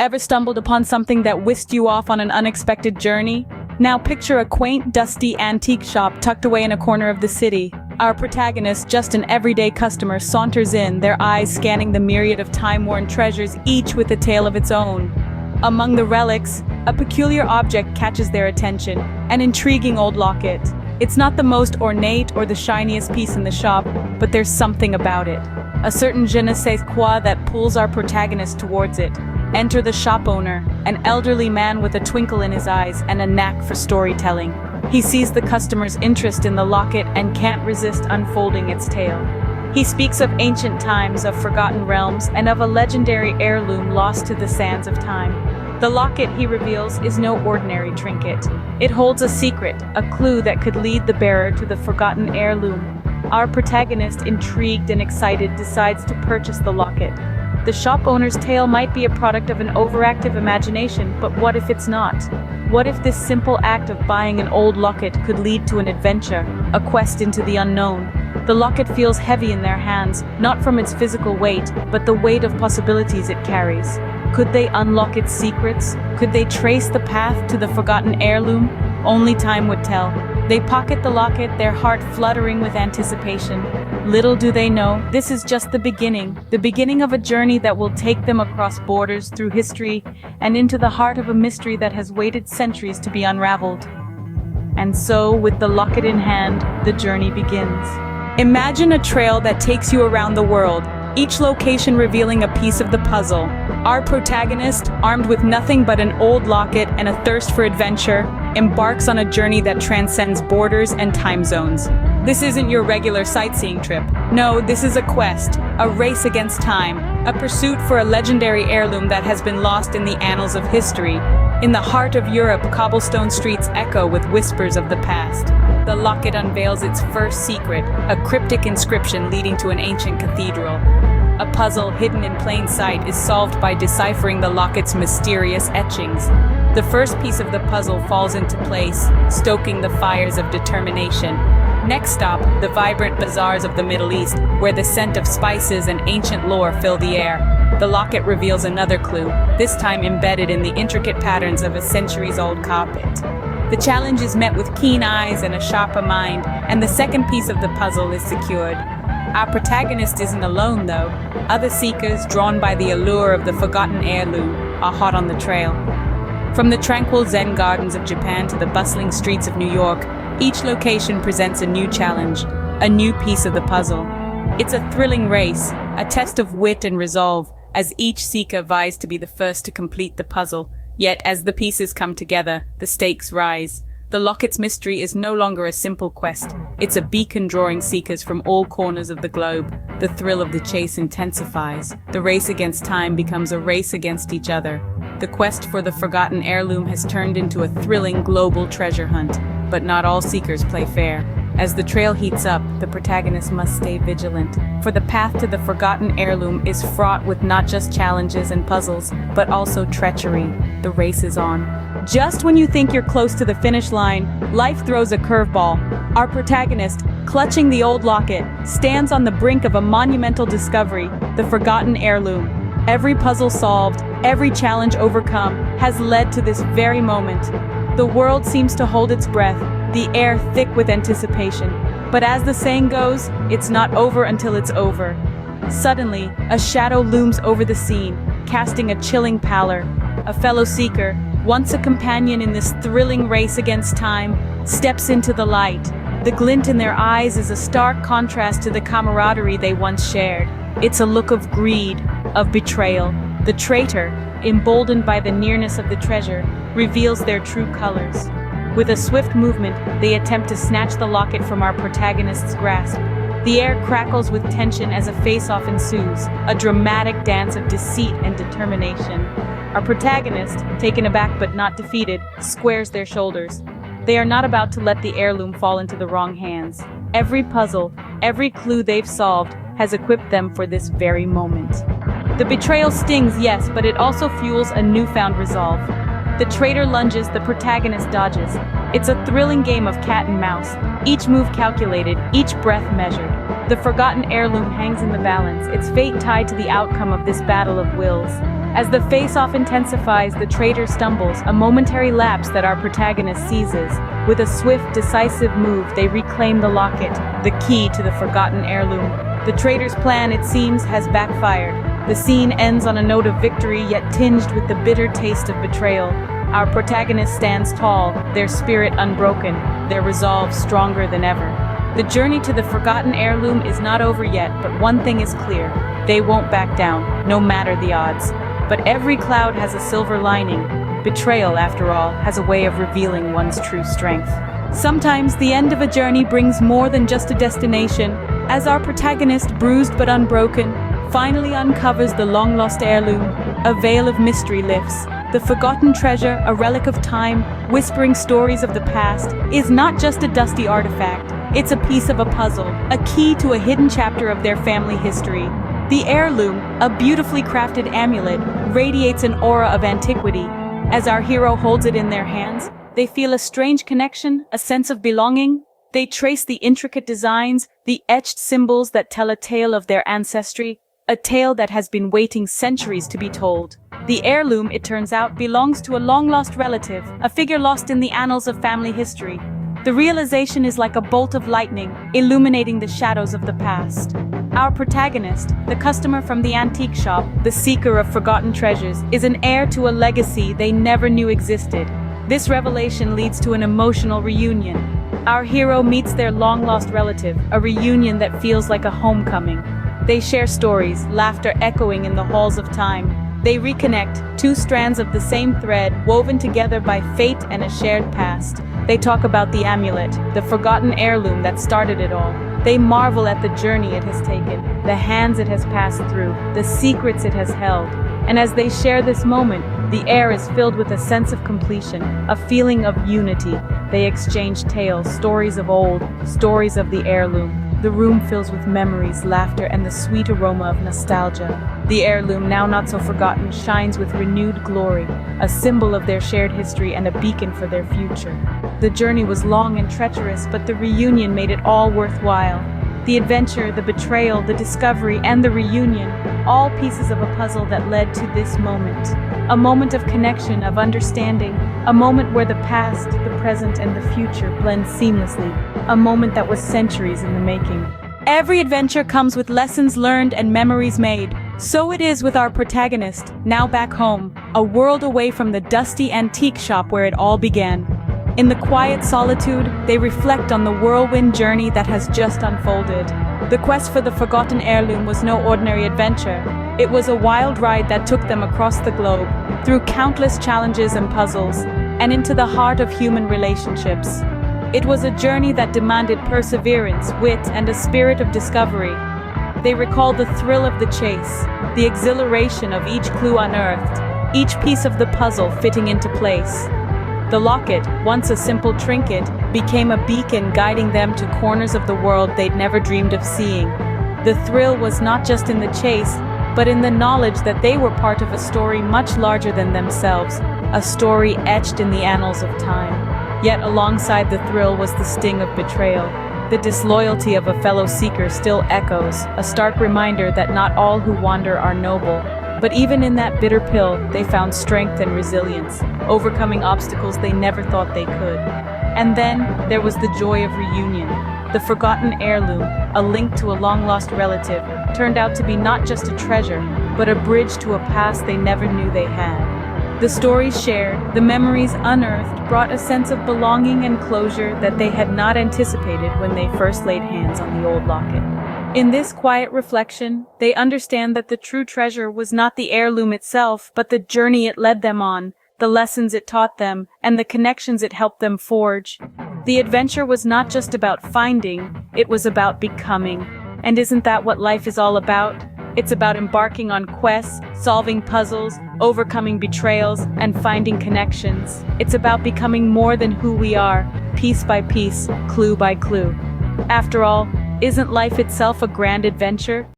Ever stumbled upon something that whisked you off on an unexpected journey? Now picture a quaint, dusty antique shop tucked away in a corner of the city. Our protagonist, just an everyday customer, saunters in, their eyes scanning the myriad of time-worn treasures, each with a tale of its own. Among the relics, a peculiar object catches their attention, an intriguing old locket. It's not the most ornate or the shiniest piece in the shop, but there's something about it. A certain je ne sais quoi that pulls our protagonist towards it. Enter the shop owner, an elderly man with a twinkle in his eyes and a knack for storytelling. He sees the customer's interest in the locket and can't resist unfolding its tale. He speaks of ancient times, of forgotten realms, and of a legendary heirloom lost to the sands of time. The locket, he reveals, is no ordinary trinket. It holds a secret, a clue that could lead the bearer to the forgotten heirloom. Our protagonist, intrigued and excited, decides to purchase the locket. The shop owner's tale might be a product of an overactive imagination, but what if it's not? What if this simple act of buying an old locket could lead to an adventure, a quest into the unknown? The locket feels heavy in their hands, not from its physical weight, but the weight of possibilities it carries. Could they unlock its secrets? Could they trace the path to the forgotten heirloom? Only time would tell. They pocket the locket, their heart fluttering with anticipation. Little do they know, this is just the beginning of a journey that will take them across borders, through history, and into the heart of a mystery that has waited centuries to be unraveled. And so, with the locket in hand, the journey begins. Imagine a trail that takes you around the world, each location revealing a piece of the puzzle. Our protagonist, armed with nothing but an old locket and a thirst for adventure, embarks on a journey that transcends borders and time zones. This isn't your regular sightseeing trip. No, this is a quest, a race against time, a pursuit for a legendary heirloom that has been lost in the annals of history. In the heart of Europe, cobblestone streets echo with whispers of the past. The locket unveils its first secret, a cryptic inscription leading to an ancient cathedral. A puzzle hidden in plain sight is solved by deciphering the locket's mysterious etchings. The first piece of the puzzle falls into place, stoking the fires of determination. Next stop, the vibrant bazaars of the Middle East, where the scent of spices and ancient lore fill the air. The locket reveals another clue, this time embedded in the intricate patterns of a centuries-old carpet. The challenge is met with keen eyes and a sharper mind, and the second piece of the puzzle is secured. Our protagonist isn't alone, though. Other seekers, drawn by the allure of the forgotten heirloom, are hot on the trail. From the tranquil Zen gardens of Japan to the bustling streets of New York, each location presents a new challenge, a new piece of the puzzle. It's a thrilling race, a test of wit and resolve, as each seeker vies to be the first to complete the puzzle. Yet, as the pieces come together, the stakes rise. The locket's mystery is no longer a simple quest. It's a beacon drawing seekers from all corners of the globe. The thrill of the chase intensifies. The race against time becomes a race against each other. The quest for the forgotten heirloom has turned into a thrilling global treasure hunt. But not all seekers play fair. As the trail heats up, the protagonist must stay vigilant, for the path to the forgotten heirloom is fraught with not just challenges and puzzles, but also treachery. The race is on. Just when you think you're close to the finish line, life throws a curveball. Our protagonist, clutching the old locket, stands on the brink of a monumental discovery, the forgotten heirloom. Every puzzle solved, every challenge overcome, has led to this very moment. The world seems to hold its breath, the air thick with anticipation. But as the saying goes, it's not over until it's over. Suddenly, a shadow looms over the scene, casting a chilling pallor. A fellow seeker, once a companion in this thrilling race against time, steps into the light. The glint in their eyes is a stark contrast to the camaraderie they once shared. It's a look of greed, of betrayal. The traitor, emboldened by the nearness of the treasure, reveals their true colors. With a swift movement, they attempt to snatch the locket from our protagonist's grasp. The air crackles with tension as a face-off ensues, a dramatic dance of deceit and determination. Our protagonist, taken aback but not defeated, squares their shoulders. They are not about to let the heirloom fall into the wrong hands. Every puzzle, every clue they've solved, has equipped them for this very moment. The betrayal stings, yes, but it also fuels a newfound resolve. The traitor lunges, the protagonist dodges. It's a thrilling game of cat and mouse, each move calculated, each breath measured. The forgotten heirloom hangs in the balance, its fate tied to the outcome of this battle of wills. As the face-off intensifies, the traitor stumbles, a momentary lapse that our protagonist seizes. With a swift, decisive move, they reclaim the locket, the key to the forgotten heirloom. The traitor's plan, it seems, has backfired. The scene ends on a note of victory, yet tinged with the bitter taste of betrayal. Our protagonist stands tall, their spirit unbroken, their resolve stronger than ever. The journey to the forgotten heirloom is not over yet, but one thing is clear: they won't back down, no matter the odds. But every cloud has a silver lining. Betrayal, after all, has a way of revealing one's true strength. Sometimes the end of a journey brings more than just a destination. As our protagonist, bruised but unbroken, finally uncovers the long-lost heirloom, a veil of mystery lifts. The forgotten treasure, a relic of time, whispering stories of the past, is not just a dusty artifact. It's a piece of a puzzle, a key to a hidden chapter of their family history. The heirloom, a beautifully crafted amulet, radiates an aura of antiquity. As our hero holds it in their hands, they feel a strange connection, a sense of belonging. They trace the intricate designs, the etched symbols that tell a tale of their ancestry, a tale that has been waiting centuries to be told. The heirloom, it turns out, belongs to a long-lost relative, a figure lost in the annals of family history. The realization is like a bolt of lightning, illuminating the shadows of the past. Our protagonist, the customer from the antique shop, the seeker of forgotten treasures, is an heir to a legacy they never knew existed. This revelation leads to an emotional reunion. Our hero meets their long-lost relative, a reunion that feels like a homecoming. They share stories, laughter echoing in the halls of time. They reconnect, two strands of the same thread, woven together by fate and a shared past. They talk about the amulet, the forgotten heirloom that started it all. They marvel at the journey it has taken, the hands it has passed through, the secrets it has held. And as they share this moment, the air is filled with a sense of completion, a feeling of unity. They exchange tales, stories of old, stories of the heirloom. The room fills with memories, laughter, and the sweet aroma of nostalgia. The heirloom, now not so forgotten, shines with renewed glory, a symbol of their shared history and a beacon for their future. The journey was long and treacherous, but the reunion made it all worthwhile. The adventure, the betrayal, the discovery, and the reunion, all pieces of a puzzle that led to this moment. A moment of connection, of understanding, a moment where the past, the present, and the future blend seamlessly, a moment that was centuries in the making. Every adventure comes with lessons learned and memories made. So it is with our protagonist, now back home, a world away from the dusty antique shop where it all began. In the quiet solitude, they reflect on the whirlwind journey that has just unfolded. The quest for the forgotten heirloom was no ordinary adventure. It was a wild ride that took them across the globe, through countless challenges and puzzles, and into the heart of human relationships. It was a journey that demanded perseverance, wit, and a spirit of discovery. They recall the thrill of the chase, the exhilaration of each clue unearthed, each piece of the puzzle fitting into place. The locket, once a simple trinket, became a beacon guiding them to corners of the world they'd never dreamed of seeing. The thrill was not just in the chase, but in the knowledge that they were part of a story much larger than themselves, a story etched in the annals of time. Yet alongside the thrill was the sting of betrayal. The disloyalty of a fellow seeker still echoes, a stark reminder that not all who wander are noble. But even in that bitter pill, they found strength and resilience, overcoming obstacles they never thought they could. And then, there was the joy of reunion. The forgotten heirloom, a link to a long-lost relative, turned out to be not just a treasure, but a bridge to a past they never knew they had. The stories shared, the memories unearthed, brought a sense of belonging and closure that they had not anticipated when they first laid hands on the old locket. In this quiet reflection, they understand that the true treasure was not the heirloom itself, but the journey it led them on, the lessons it taught them, and the connections it helped them forge. The adventure was not just about finding, it was about becoming. And isn't that what life is all about? It's about embarking on quests, solving puzzles, overcoming betrayals, and finding connections. It's about becoming more than who we are, piece by piece, clue by clue. After all, isn't life itself a grand adventure?